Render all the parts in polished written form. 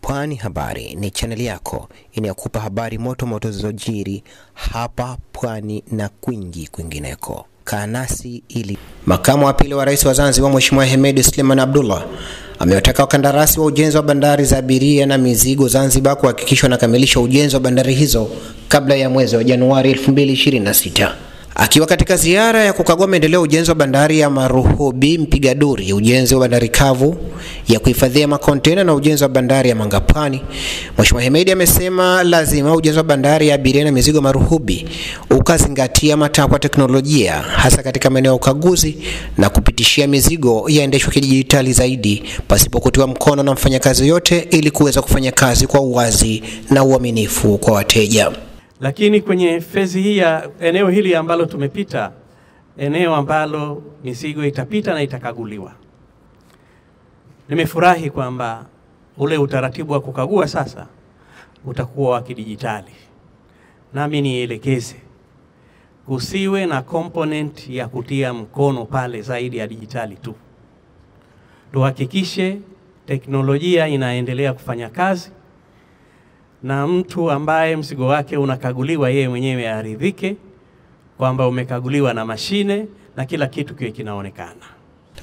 Pwani Habari ni channel yako inayokupa habari moto moto zilizojiri hapa Pwani na kwingineko. Kaa nasi ili. Makamu wa pili wa Rais wa Zanzibar Mheshimiwa Hemed Suleiman Abdullah amewataka wakandarasi wa ujenzi wa bandari za abiria na mizigo Zanzibar kuhakikisha wanakamilisha ujenzi wa bandari hizo kabla ya mwezi wa Januari 2026. Akiwa katika ziara ya kukagua maendeleo ujenzi wa bandari ya Maruhubi Mpigaduri, ujenzi wa bandari kavu ya kuhifadhia makontena na ujenzi wa bandari ya Mangapwani, Mheshimiwa Hemed amesema lazima ujenzi wa bandari ya abiria na mizigo Maruhubi ukazingatia matakwa ya teknolojia, hasa katika maeneo ya ukaguzi na kupitishia mizigo yaendeshwe kidijitali zaidi pasipo kutiwa mkono na mfanyakazi yote, ili kuweza kufanya kazi kwa uwazi na uaminifu kwa wateja. Lakini kwenye fezi hii ya eneo hili ambalo tumepita, eneo ambalo mizigo itapita na itakaguliwa, nimefurahi kwamba ule utaratibu wa kukagua sasa utakuwa wa kidijitali. Nami nielekeze kusiwe na component ya kutia mkono pale zaidi ya dijitali tu. Tuhakikishe teknolojia inaendelea kufanya kazi, na mtu ambaye mzigo wake unakaguliwa yeye mwenyewe aridhike kwamba umekaguliwa na mashine na kila kitu kiwe kinaonekana.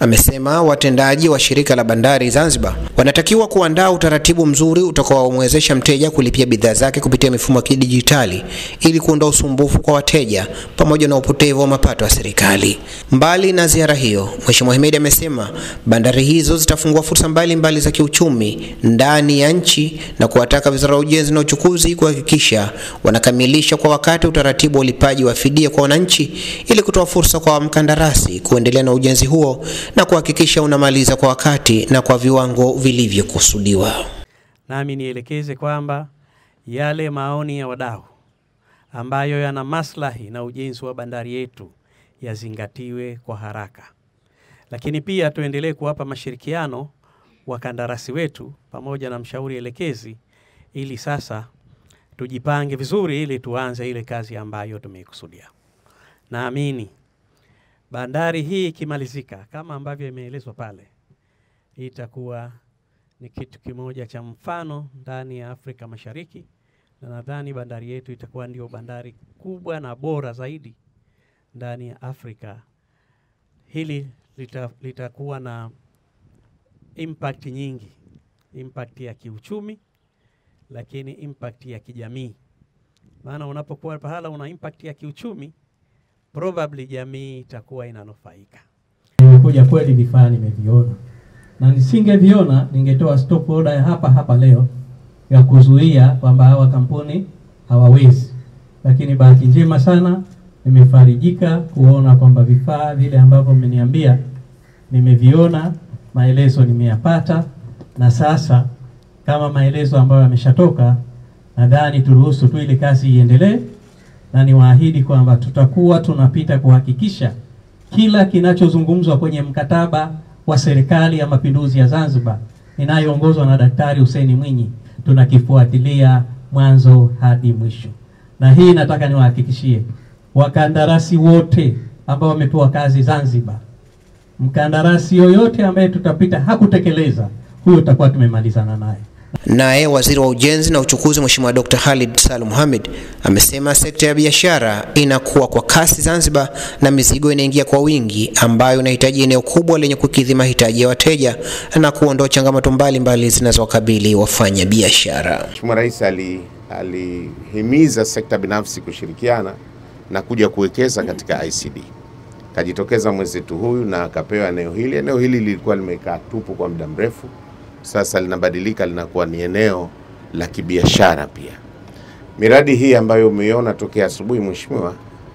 Amesema watendaji wa shirika la bandari Zanzibar wanatakiwa kuandaa utaratibu mzuri utakaowezesha mteja kulipia bidhaa zake kupitia mifumo ya kidijitali ili kuondoa usumbufu kwa wateja pamoja na upotevu wa mapato ya serikali. Mbali na ziara hiyo, Mheshimiwa Hemed amesema bandari hizo zitafungua fursa mbalimbali za kiuchumi ndani ya nchi na kuwataka Wizara ya Ujenzi na Uchukuzi kuhakikisha wanakamilisha kwa wakati utaratibu wa ulipaji wa fidia kwa wananchi ili kutoa fursa kwa mkandarasi kuendelea na ujenzi huo na kuhakikisha unamaliza kwa wakati na kwa viwango vilivyokusudiwa. Nami nielekeze kwamba yale maoni ya wadau ambayo yana maslahi na ujenzi wa bandari yetu yazingatiwe kwa haraka. Lakini pia tuendelee kuwapa mashirikiano wakandarasi wetu pamoja na mshauri elekezi ili sasa tujipange vizuri ili tuanze ile kazi ambayo tumeikusudia. Naamini bandari hii ikimalizika kama ambavyo imeelezwa pale, itakuwa ni kitu kimoja cha mfano ndani ya Afrika Mashariki, na nadhani bandari yetu itakuwa ndio bandari kubwa na bora zaidi ndani ya Afrika. Hili litakuwa na impact nyingi, impact ya kiuchumi, lakini impact ya kijamii. Maana unapokuwa pahala una impact ya kiuchumi, probably jamii itakuwa inanufaika. Nimekuja kweli vifaa nimeviona, na nisingeviona ningetoa stop order hapa leo ya kuzuia kwamba hawa kampuni hawawezi. Lakini bahati njema sana nimefarijika kuona kwamba vifaa vile ambavyo mmeniambia nimeviona, maelezo nimeyapata, na sasa kama maelezo ambayo yameshatoka, nadhani turuhusu tu ile kazi iendelee, na niwaahidi kwamba tutakuwa tunapita kuhakikisha kila kinachozungumzwa kwenye mkataba wa Serikali ya Mapinduzi ya Zanzibar inayoongozwa na Daktari Hussein Mwinyi tunakifuatilia mwanzo hadi mwisho. Na hii nataka niwahakikishie wakandarasi wote ambao wamepewa kazi Zanzibar, mkandarasi yoyote ambaye tutapita hakutekeleza, huyo tutakuwa tumemalizana naye. Naye Waziri wa Ujenzi na Uchukuzi Mheshimiwa Dr. Khalid Salum Hamid amesema sekta ya biashara inakuwa kwa kasi Zanzibar na mizigo inaingia kwa wingi, ambayo inahitaji eneo kubwa lenye kukidhi mahitaji ya wateja na kuondoa changamoto mbalimbali zinazowakabili wafanya biashara. Mheshimiwa Rais alihimiza sekta binafsi kushirikiana na kuja kuwekeza katika ICD. Kajitokeza mwezi tu huyu na akapewa eneo hili. Eneo hili lilikuwa limekaa tupu kwa muda mrefu. Sasa linabadilika, linakuwa ni eneo la kibiashara pia. Miradi hii ambayo umeiona tokea asubuhi Mheshimiwa,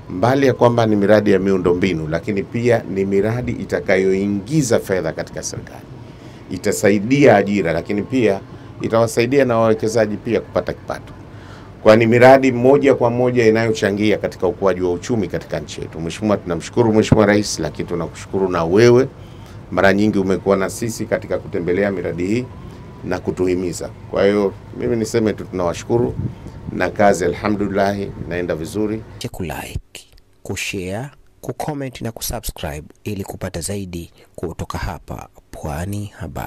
mbali ya kwamba ni miradi ya miundombinu, lakini pia ni miradi itakayoingiza fedha katika serikali. Itasaidia ajira, lakini pia itawasaidia na wawekezaji pia kupata kipato. Kwa ni miradi moja kwa moja inayochangia katika ukuaji wa uchumi katika nchi yetu. Mheshimiwa, tunamshukuru Mheshimiwa Rais, lakini tunakushukuru na wewe. Mara nyingi umekuwa na sisi katika kutembelea miradi hii na kutuhimiza. Kwa hiyo mimi niseme tu tunawashukuru, na kazi alhamdulillah inaenda vizuri. Kulike, kushare, kucomment na kusubscribe ili kupata zaidi kutoka hapa Pwani Habari.